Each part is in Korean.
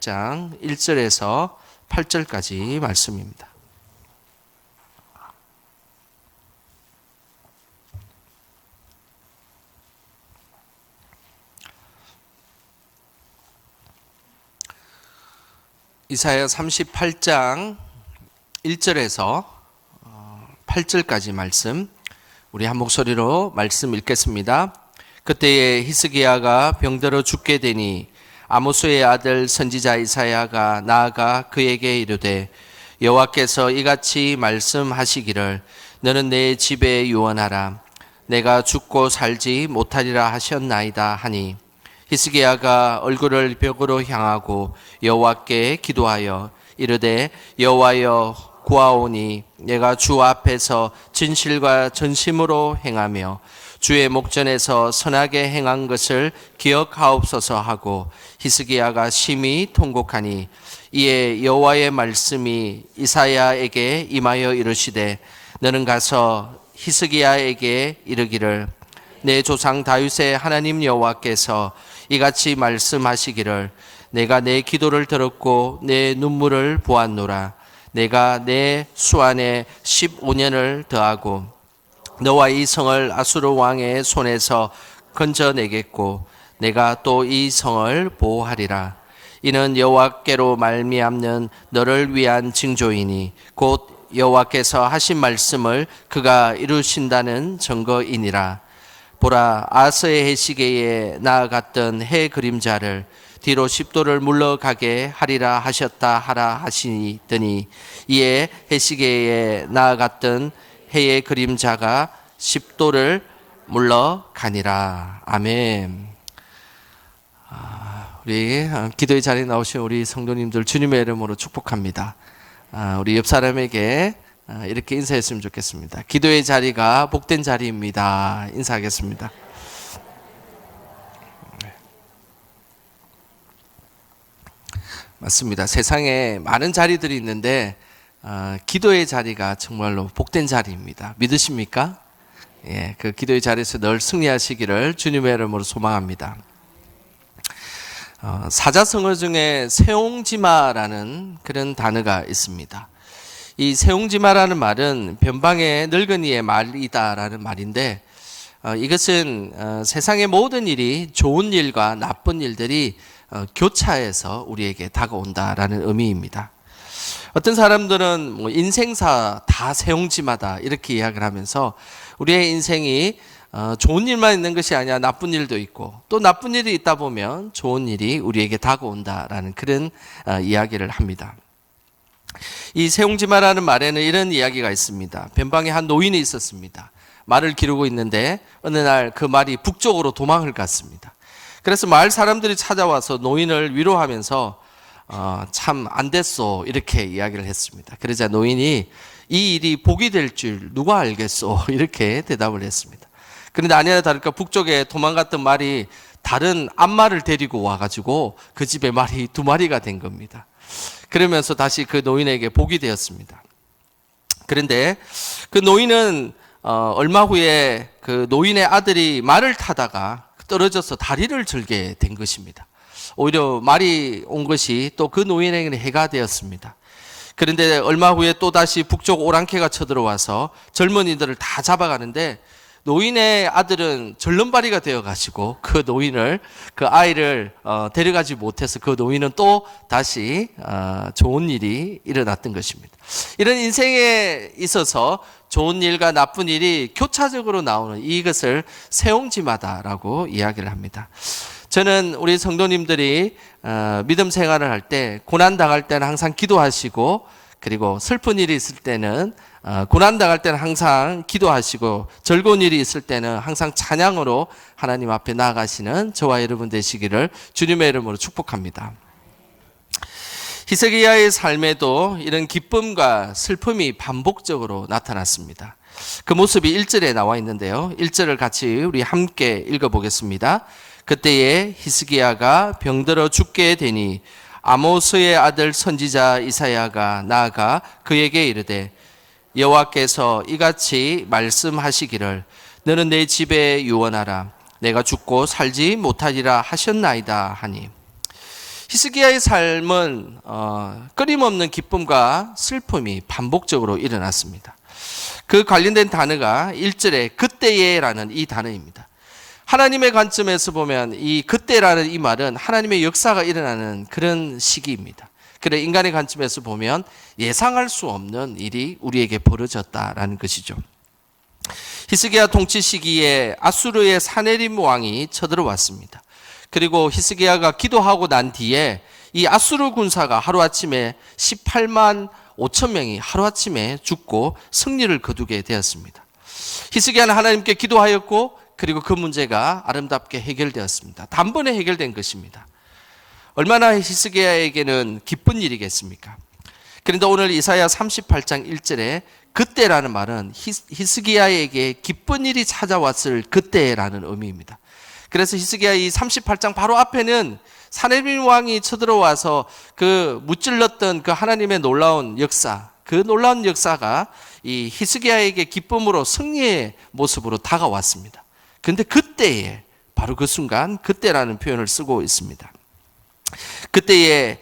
38장 1절에서 8절까지 말씀입니다. 이사야 38장 1절에서 8절까지 말씀, 우리 한 목소리로 말씀 읽겠습니다. 그때에 히스기야가 병들어 죽게 되니 아모스의 아들 선지자 이사야가 나아가 그에게 이르되 여호와께서 이같이 말씀하시기를 너는 내 집에 유언하라. 내가 죽고 살지 못하리라 하셨나이다 하니 히스기야가 얼굴을 벽으로 향하고 여호와께 기도하여 이르되 여호와여 구하오니 내가 주 앞에서 진실과 전심으로 행하며 주의 목전에서 선하게 행한 것을 기억하옵소서 하고 히스기야가 심히 통곡하니 이에 여호와의 말씀이 이사야에게 임하여 이르시되 너는 가서 히스기야에게 이르기를 내 조상 다윗의 하나님 여호와께서 이같이 말씀하시기를 내가 내 기도를 들었고 내 눈물을 보았노라. 내가 내 수 안에 15년을 더하고 너와 이 성을 아수르 왕의 손에서 건져내겠고 내가 또 이 성을 보호하리라. 이는 여호와께로 말미암는 너를 위한 징조이니 곧 여호와께서 하신 말씀을 그가 이루신다는 증거이니라. 보라, 아서의 해시계에 나아갔던 해 그림자를 뒤로 10도를 물러가게 하리라 하셨다 하라 하시더니 이에 해시계에 나아갔던 해의 그림자가 10도를 물러가니라. 아멘. 우리 기도의 자리에 나오신 우리 성도님들 주님의 이름으로 축복합니다. 우리 옆 사람에게 이렇게 인사했으면 좋겠습니다. 기도의 자리가 복된 자리입니다. 인사하겠습니다. 맞습니다. 세상에 많은 자리들이 있는데 기도의 자리가 정말로 복된 자리입니다. 믿으십니까? 예, 그 기도의 자리에서 늘 승리하시기를 주님의 이름으로 소망합니다. 사자성어 중에 세옹지마라는 그런 단어가 있습니다. 이 세옹지마라는 말은 변방의 늙은이의 말이다라는 말인데 이것은 세상의 모든 일이 좋은 일과 나쁜 일들이 교차해서 우리에게 다가온다라는 의미입니다. 어떤 사람들은 인생사 다 세옹지마다 이렇게 이야기를 하면서 우리의 인생이 좋은 일만 있는 것이 아니라 나쁜 일도 있고 또 나쁜 일이 있다 보면 좋은 일이 우리에게 다가온다라는 그런 이야기를 합니다. 이 세옹지마라는 말에는 이런 이야기가 있습니다. 변방에 한 노인이 있었습니다. 말을 기르고 있는데 어느 날 그 말이 북쪽으로 도망을 갔습니다. 그래서 마을 사람들이 찾아와서 노인을 위로하면서 참 안 됐소 이렇게 이야기를 했습니다. 그러자 노인이 이 일이 복이 될 줄 누가 알겠소 이렇게 대답을 했습니다. 그런데 아니나 다를까 북쪽에 도망갔던 말이 다른 암말을 데리고 와가지고 그 집에 말이 2마리가 된 겁니다. 그러면서 다시 그 노인에게 복이 되었습니다. 그런데 그 노인은 얼마 후에 그 노인의 아들이 말을 타다가 떨어져서 다리를 절게 된 것입니다. 오히려 말이 온 것이 또 그 노인에게는 해가 되었습니다. 그런데 얼마 후에 또 다시 북쪽 오랑캐가 쳐들어와서 젊은이들을 다 잡아가는데 노인의 아들은 절름발이가 되어가지고 그 아이를 데려가지 못해서 그 노인은 또 다시 좋은 일이 일어났던 것입니다. 이런 인생에 있어서 좋은 일과 나쁜 일이 교차적으로 나오는 이것을 세옹지마다라고 이야기를 합니다. 저는 우리 성도님들이 믿음 생활을 할 때 고난 당할 때는 항상 기도하시고 그리고 슬픈 일이 있을 때는 고난 당할 때는 항상 기도하시고 즐거운 일이 있을 때는 항상 찬양으로 하나님 앞에 나아가시는 저와 여러분 되시기를 주님의 이름으로 축복합니다. 히스기야의 삶에도 이런 기쁨과 슬픔이 반복적으로 나타났습니다. 그 모습이 1절에 나와 있는데요. 1절을 같이 우리 함께 읽어보겠습니다. 그때에 히스기야가 병들어 죽게 되니 아모스의 아들 선지자 이사야가 나아가 그에게 이르되 여호와께서 이같이 말씀하시기를 너는 내 집에 유언하라. 내가 죽고 살지 못하리라 하셨나이다 하니 히스기야의 삶은 끊임없는 기쁨과 슬픔이 반복적으로 일어났습니다. 그 관련된 단어가 1절에 그때에라는 이 단어입니다. 하나님의 관점에서 보면 이 그때라는 이 말은 하나님의 역사가 일어나는 그런 시기입니다. 그래 인간의 관점에서 보면 예상할 수 없는 일이 우리에게 벌어졌다라는 것이죠. 히스기야 통치 시기에 아수르의 사네림 왕이 쳐들어왔습니다. 그리고 히스기야가 기도하고 난 뒤에 이 아수르 군사가 하루아침에 18만 5천 명이 하루아침에 죽고 승리를 거두게 되었습니다. 히스기야는 하나님께 기도하였고 그리고 그 문제가 아름답게 해결되었습니다. 단번에 해결된 것입니다. 얼마나 히스기야에게는 기쁜 일이겠습니까? 그런데 오늘 이사야 38장 1절에 그때라는 말은 히스기야에게 기쁜 일이 찾아왔을 그때라는 의미입니다. 그래서 히스기야 이 38장 바로 앞에는 사네림 왕이 쳐들어와서 그 무찔렀던 그 하나님의 놀라운 역사, 그 놀라운 역사가 이 히스기야에게 기쁨으로 승리의 모습으로 다가왔습니다. 그런데 그때에 바로 그 순간 그때라는 표현을 쓰고 있습니다. 그때에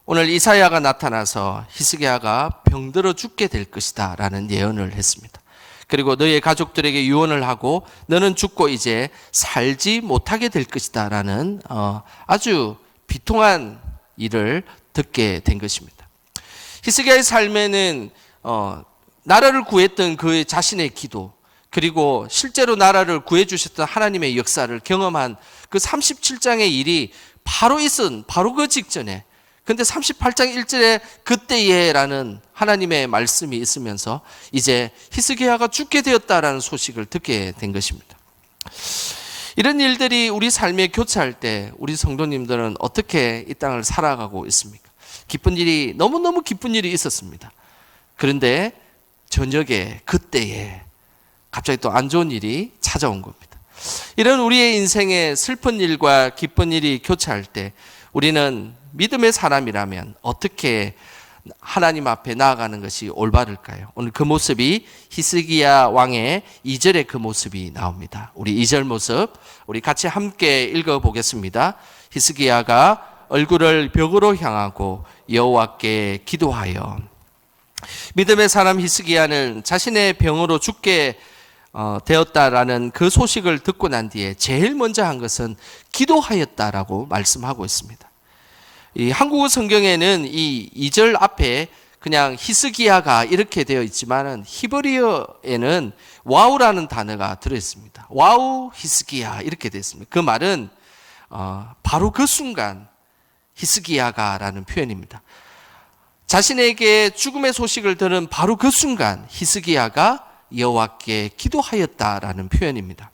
오늘 이사야가 나타나서 히스기야가 병들어 죽게 될 것이다 라는 예언을 했습니다. 그리고 너의 가족들에게 유언을 하고 너는 죽고 이제 살지 못하게 될 것이다 라는 아주 비통한 일을 듣게 된 것입니다. 히스기야의 삶에는 나라를 구했던 그의 자신의 기도, 그리고 실제로 나라를 구해주셨던 하나님의 역사를 경험한 그 37장의 일이 바로 그 직전에, 근데 38장 1절에 그때에라는 하나님의 말씀이 있으면서 이제 히스기야가 죽게 되었다라는 소식을 듣게 된 것입니다. 이런 일들이 우리 삶에 교차할 때 우리 성도님들은 어떻게 이 땅을 살아가고 있습니까? 기쁜 일이, 너무너무 기쁜 일이 있었습니다. 그런데 저녁에 그때에 갑자기 또 안 좋은 일이 찾아온 겁니다. 이런 우리의 인생에 슬픈 일과 기쁜 일이 교차할 때 우리는 믿음의 사람이라면 어떻게 하나님 앞에 나아가는 것이 올바를까요? 오늘 그 모습이 히스기야 왕의 2절의 그 모습이 나옵니다. 우리 2절 모습 우리 같이 함께 읽어보겠습니다. 히스기야가 얼굴을 벽으로 향하고 여호와께 기도하여. 믿음의 사람 히스기야는 자신의 병으로 죽게 되었다라는 그 소식을 듣고 난 뒤에 제일 먼저 한 것은 기도하였다라고 말씀하고 있습니다. 이 한국어 성경에는 이 2절 앞에 그냥 히스기야가 이렇게 되어 있지만은 히브리어에는 와우라는 단어가 들어 있습니다. 와우 히스기야 이렇게 되어 있습니다. 그 말은 바로 그 순간 히스기야가라는 표현입니다. 자신에게 죽음의 소식을 들은 바로 그 순간 히스기야가 여호와께 기도하였다라는 표현입니다.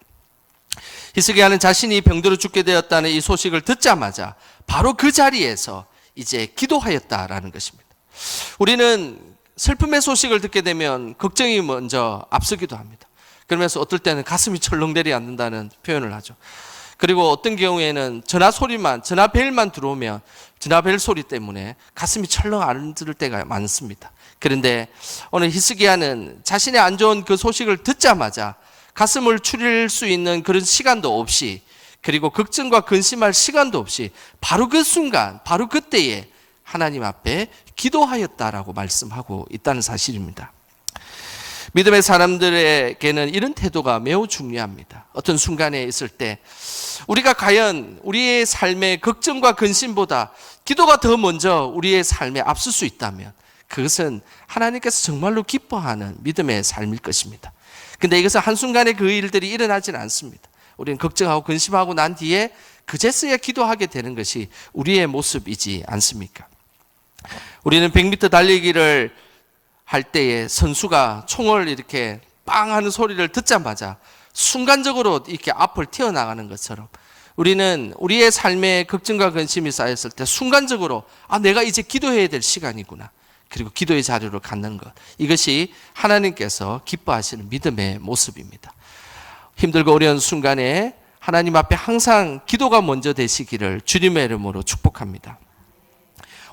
히스기야는 자신이 병들어 죽게 되었다는 이 소식을 듣자마자 바로 그 자리에서 이제 기도하였다라는 것입니다. 우리는 슬픔의 소식을 듣게 되면 걱정이 먼저 앞서기도 합니다. 그러면서 어떨 때는 가슴이 철렁 내려앉는다는 표현을 하죠. 그리고 어떤 경우에는 전화벨만 들어오면 전화벨 소리 때문에 가슴이 철렁 앓을 때가 많습니다. 그런데 오늘 히스기야는 자신의 안 좋은 그 소식을 듣자마자 가슴을 추릴 수 있는 그런 시간도 없이, 그리고 걱정과 근심할 시간도 없이 바로 그 순간, 바로 그때에 하나님 앞에 기도하였다라고 말씀하고 있다는 사실입니다. 믿음의 사람들에게는 이런 태도가 매우 중요합니다. 어떤 순간에 있을 때 우리가 과연 우리의 삶의 걱정과 근심보다 기도가 더 먼저 우리의 삶에 앞설 수 있다면 그것은 하나님께서 정말로 기뻐하는 믿음의 삶일 것입니다. 근데 이것은 한순간에 그 일들이 일어나지는 않습니다. 우리는 걱정하고 근심하고 난 뒤에 그제서야 기도하게 되는 것이 우리의 모습이지 않습니까? 우리는 100m 달리기를 할 때에 선수가 총을 이렇게 빵 하는 소리를 듣자마자 순간적으로 이렇게 앞을 튀어나가는 것처럼 우리는 우리의 삶에 걱정과 근심이 쌓였을 때 순간적으로 내가 이제 기도해야 될 시간이구나. 그리고 기도의 자리로 갖는 것. 이것이 하나님께서 기뻐하시는 믿음의 모습입니다. 힘들고 어려운 순간에 하나님 앞에 항상 기도가 먼저 되시기를 주님의 이름으로 축복합니다.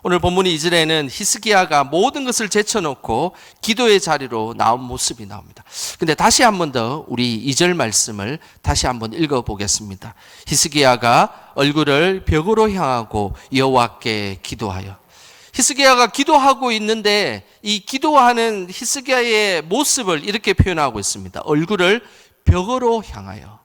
오늘 본문 2절에는 히스기야가 모든 것을 제쳐놓고 기도의 자리로 나온 모습이 나옵니다. 근데 다시 한 번 더 우리 2절 말씀을 다시 한번 읽어보겠습니다. 히스기야가 얼굴을 벽으로 향하고 여호와께 기도하여. 히스기야가 기도하고 있는데 이 기도하는 히스기야의 모습을 이렇게 표현하고 있습니다. 얼굴을 벽으로 향하여.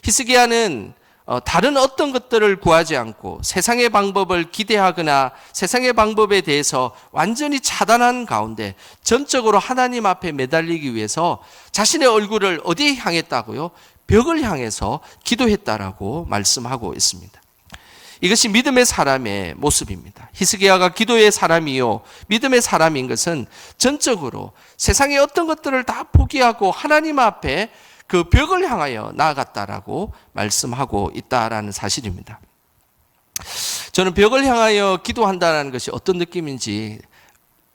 히스기야는 다른 어떤 것들을 구하지 않고 세상의 방법을 기대하거나 세상의 방법에 대해서 완전히 차단한 가운데 전적으로 하나님 앞에 매달리기 위해서 자신의 얼굴을 어디에 향했다고요? 벽을 향해서 기도했다라고 말씀하고 있습니다. 이것이 믿음의 사람의 모습입니다. 히스기야가 기도의 사람이요 믿음의 사람인 것은 전적으로 세상의 어떤 것들을 다 포기하고 하나님 앞에 그 벽을 향하여 나아갔다라고 말씀하고 있다라는 사실입니다. 저는 벽을 향하여 기도한다는 것이 어떤 느낌인지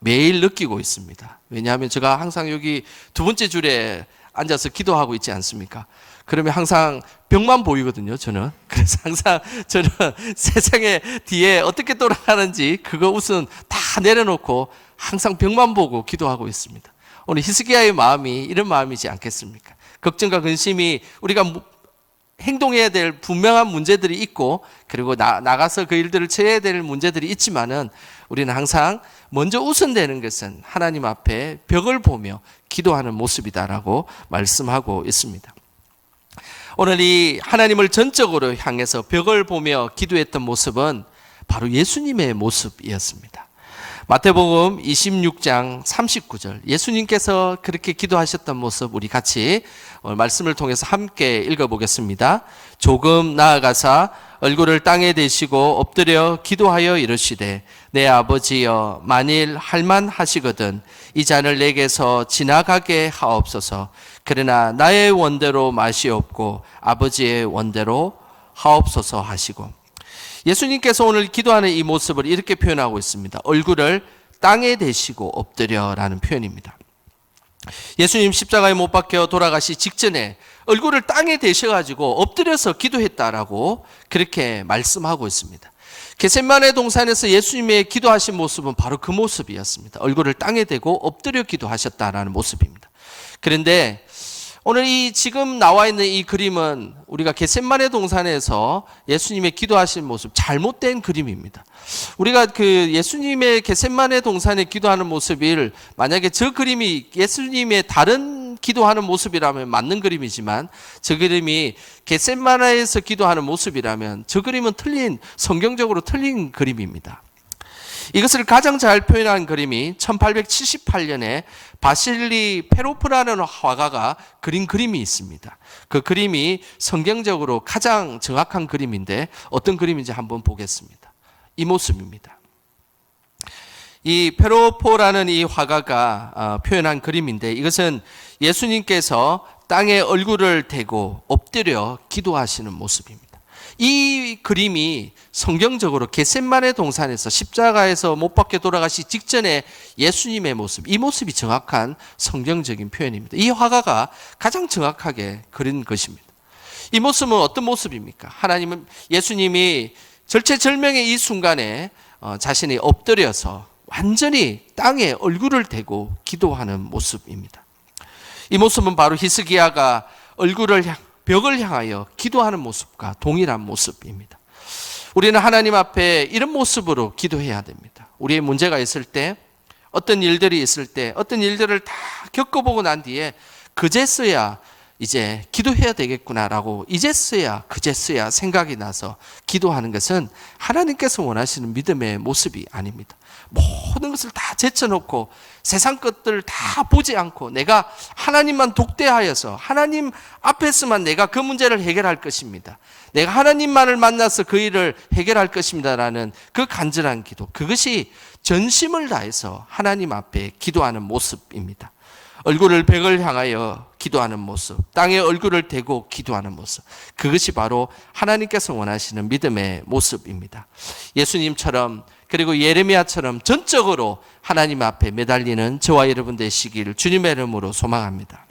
매일 느끼고 있습니다. 왜냐하면 제가 항상 여기 두 번째 줄에 앉아서 기도하고 있지 않습니까? 그러면 항상 벽만 보이거든요, 저는. 그래서 항상 저는 세상에 뒤에 어떻게 돌아가는지 그거 우선 다 내려놓고 항상 벽만 보고 기도하고 있습니다. 오늘 히스기야의 마음이 이런 마음이지 않겠습니까? 걱정과 근심이 우리가 행동해야 될 분명한 문제들이 있고 그리고 나가서 그 일들을 처해야 될 문제들이 있지만은 우리는 항상 먼저 우선되는 것은 하나님 앞에 벽을 보며 기도하는 모습이다라고 말씀하고 있습니다. 오늘 이 하나님을 전적으로 향해서 벽을 보며 기도했던 모습은 바로 예수님의 모습이었습니다. 마태복음 26장 39절 예수님께서 그렇게 기도하셨던 모습 우리 같이 말씀을 통해서 함께 읽어보겠습니다. 조금 나아가사 얼굴을 땅에 대시고 엎드려 기도하여 이르시되 내 아버지여 만일 할만하시거든 이 잔을 내게서 지나가게 하옵소서. 그러나 나의 원대로 마시옵고 아버지의 원대로 하옵소서 하시고. 예수님께서 오늘 기도하는 이 모습을 이렇게 표현하고 있습니다. 얼굴을 땅에 대시고 엎드려라는 표현입니다. 예수님 십자가에 못 박혀 돌아가시 직전에 얼굴을 땅에 대셔가지고 엎드려서 기도했다라고 그렇게 말씀하고 있습니다. 겟세마네 동산에서 예수님의 기도하신 모습은 바로 그 모습이었습니다. 얼굴을 땅에 대고 엎드려 기도하셨다라는 모습입니다. 그런데 오늘 이 지금 나와 있는 이 그림은 우리가 겟세마네 동산에서 예수님의 기도하신 모습 잘못된 그림입니다. 우리가 그 예수님의 겟세마네 동산에 기도하는 모습을 만약에 저 그림이 예수님의 다른 기도하는 모습이라면 맞는 그림이지만 저 그림이 겟세마네에서 기도하는 모습이라면 저 그림은 성경적으로 틀린 그림입니다. 이것을 가장 잘 표현한 그림이 1878년에 바실리 페로프라는 화가가 그린 그림이 있습니다. 그 그림이 성경적으로 가장 정확한 그림인데 어떤 그림인지 한번 보겠습니다. 이 모습입니다. 이 페로포라는 이 화가가 표현한 그림인데 이것은 예수님께서 땅에 얼굴을 대고 엎드려 기도하시는 모습입니다. 이 그림이 성경적으로 겟세마네 동산에서 십자가에서 못 박혀 돌아가시 직전에 예수님의 모습, 이 모습이 정확한 성경적인 표현입니다. 이 화가가 가장 정확하게 그린 것입니다. 이 모습은 어떤 모습입니까? 예수님이 절체절명의 이 순간에 자신이 엎드려서 완전히 땅에 얼굴을 대고 기도하는 모습입니다. 이 모습은 바로 히스기야가 벽을 향하여 기도하는 모습과 동일한 모습입니다. 우리는 하나님 앞에 이런 모습으로 기도해야 됩니다. 우리의 문제가 있을 때, 어떤 일들이 있을 때, 어떤 일들을 다 겪어보고 난 뒤에 그제서야 이제 기도해야 되겠구나라고 그제서야 생각이 나서 기도하는 것은 하나님께서 원하시는 믿음의 모습이 아닙니다. 모든 것을 다 제쳐놓고 세상 것들을 다 보지 않고 내가 하나님만 독대하여서 하나님 앞에서만 내가 그 문제를 해결할 것입니다. 내가 하나님만을 만나서 그 일을 해결할 것입니다라는 그 간절한 기도, 그것이 전심을 다해서 하나님 앞에 기도하는 모습입니다. 얼굴을 벽을 향하여 기도하는 모습, 땅에 얼굴을 대고 기도하는 모습, 그것이 바로 하나님께서 원하시는 믿음의 모습입니다. 예수님처럼 그리고 예레미야처럼 전적으로 하나님 앞에 매달리는 저와 여러분 되시기를 주님의 이름으로 소망합니다.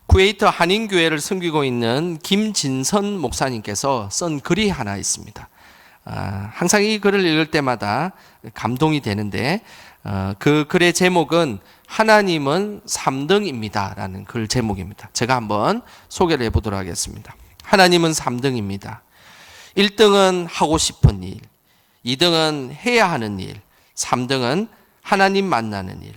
쿠웨이트 한인교회를 섬기고 있는 김진선 목사님께서 쓴 글이 하나 있습니다. 항상 이 글을 읽을 때마다 감동이 되는데 그 글의 제목은 하나님은 3등입니다 라는 글 제목입니다. 제가 한번 소개를 해보도록 하겠습니다. 하나님은 3등입니다. 1등은 하고 싶은 일, 2등은 해야 하는 일, 3등은 하나님 만나는 일.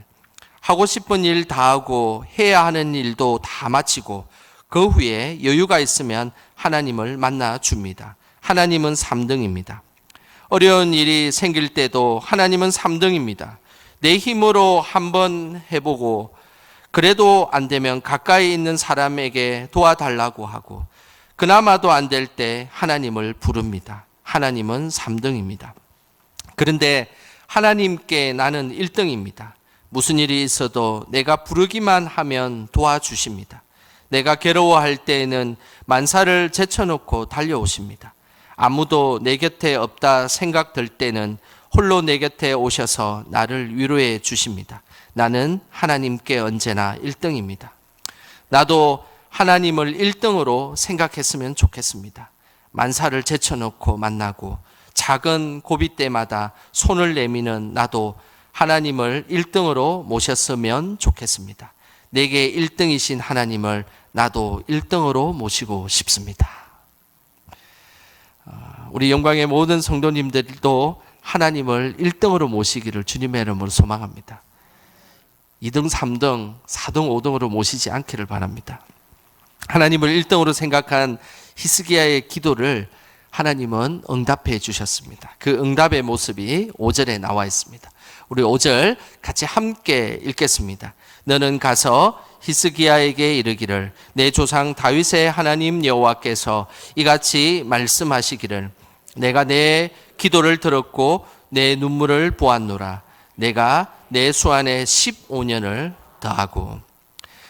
하고 싶은 일 다 하고 해야 하는 일도 다 마치고 그 후에 여유가 있으면 하나님을 만나 줍니다. 하나님은 3등입니다. 어려운 일이 생길 때도 하나님은 3등입니다. 내 힘으로 한번 해보고 그래도 안 되면 가까이 있는 사람에게 도와달라고 하고 그나마도 안 될 때 하나님을 부릅니다. 하나님은 3등입니다. 그런데 하나님께 나는 1등입니다. 무슨 일이 있어도 내가 부르기만 하면 도와주십니다. 내가 괴로워할 때에는 만사를 제쳐놓고 달려오십니다. 아무도 내 곁에 없다 생각될 때는 홀로 내 곁에 오셔서 나를 위로해 주십니다. 나는 하나님께 언제나 1등입니다. 나도 하나님을 1등으로 생각했으면 좋겠습니다. 만사를 제쳐놓고 만나고 작은 고비 때마다 손을 내미는 나도 하나님을 1등으로 모셨으면 좋겠습니다. 내게 1등이신 하나님을 나도 1등으로 모시고 싶습니다. 우리 영광의 모든 성도님들도 하나님을 1등으로 모시기를 주님의 이름으로 소망합니다. 2등, 3등, 4등, 5등으로 모시지 않기를 바랍니다. 하나님을 1등으로 생각한 히스기야의 기도를 하나님은 응답해 주셨습니다. 그 응답의 모습이 5절에 나와 있습니다. 우리 5절 같이 함께 읽겠습니다. 너는 가서 히스기야에게 이르기를 내 조상 다윗의 하나님 여호와께서 이같이 말씀하시기를 내가 내 기도를 들었고 내 눈물을 보았노라. 내가 내 수 안에 15년을 더하고.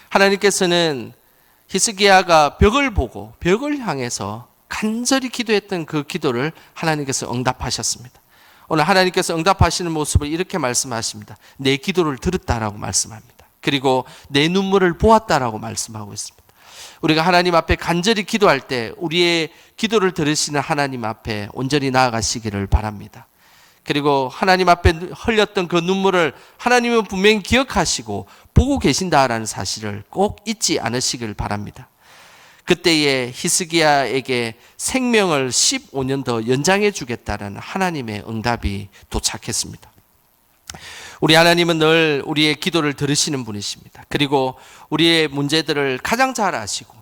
하나님께서는 히스기야가 벽을 보고 벽을 향해서 간절히 기도했던 그 기도를 하나님께서 응답하셨습니다. 오늘 하나님께서 응답하시는 모습을 이렇게 말씀하십니다. 내 기도를 들었다라고 말씀합니다. 그리고 내 눈물을 보았다라고 말씀하고 있습니다. 우리가 하나님 앞에 간절히 기도할 때 우리의 기도를 들으시는 하나님 앞에 온전히 나아가시기를 바랍니다. 그리고 하나님 앞에 흘렸던 그 눈물을 하나님은 분명히 기억하시고 보고 계신다라는 사실을 꼭 잊지 않으시길 바랍니다. 그때에 히스기야에게 생명을 15년 더 연장해 주겠다는 하나님의 응답이 도착했습니다. 우리 하나님은 늘 우리의 기도를 들으시는 분이십니다. 그리고 우리의 문제들을 가장 잘 아시고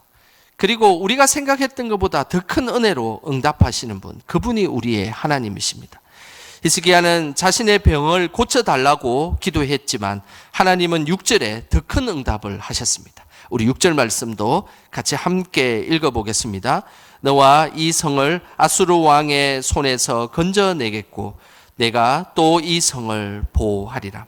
그리고 우리가 생각했던 것보다 더 큰 은혜로 응답하시는 분, 그분이 우리의 하나님이십니다. 히스기야는 자신의 병을 고쳐달라고 기도했지만 하나님은 6절에 더 큰 응답을 하셨습니다. 우리 6절 말씀도 같이 함께 읽어보겠습니다. 너와 이 성을 아수르 왕의 손에서 건져내겠고 내가 또 이 성을 보호하리라.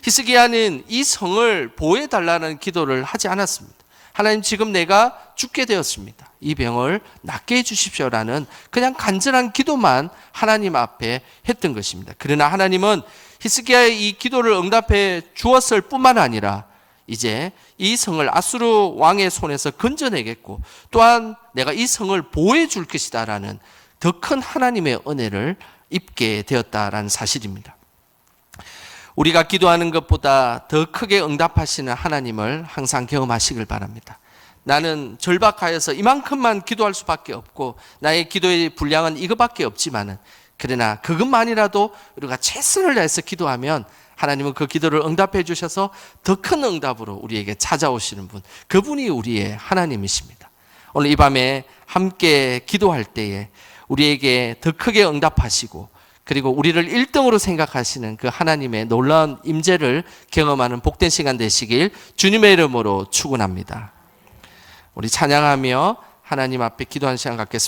히스기야는 이 성을 보호해달라는 기도를 하지 않았습니다. 하나님 지금 내가 죽게 되었습니다. 이 병을 낫게 해주십시오라는 그냥 간절한 기도만 하나님 앞에 했던 것입니다. 그러나 하나님은 히스기야의 이 기도를 응답해 주었을 뿐만 아니라 이제 이 성을 아수르 왕의 손에서 건져내겠고 또한 내가 이 성을 보호해 줄 것이다라는 더 큰 하나님의 은혜를 입게 되었다라는 사실입니다. 우리가 기도하는 것보다 더 크게 응답하시는 하나님을 항상 경험하시길 바랍니다. 나는 절박하여서 이만큼만 기도할 수밖에 없고 나의 기도의 분량은 이것밖에 없지만은 그러나 그것만이라도 우리가 최선을 다해서 기도하면 하나님은 그 기도를 응답해 주셔서 더 큰 응답으로 우리에게 찾아오시는 분, 그분이 우리의 하나님이십니다. 오늘 이 밤에 함께 기도할 때에 우리에게 더 크게 응답하시고 그리고 우리를 1등으로 생각하시는 그 하나님의 놀라운 임재를 경험하는 복된 시간 되시길 주님의 이름으로 축원합니다. 우리 찬양하며 하나님 앞에 기도하는 시간 갖겠습니다.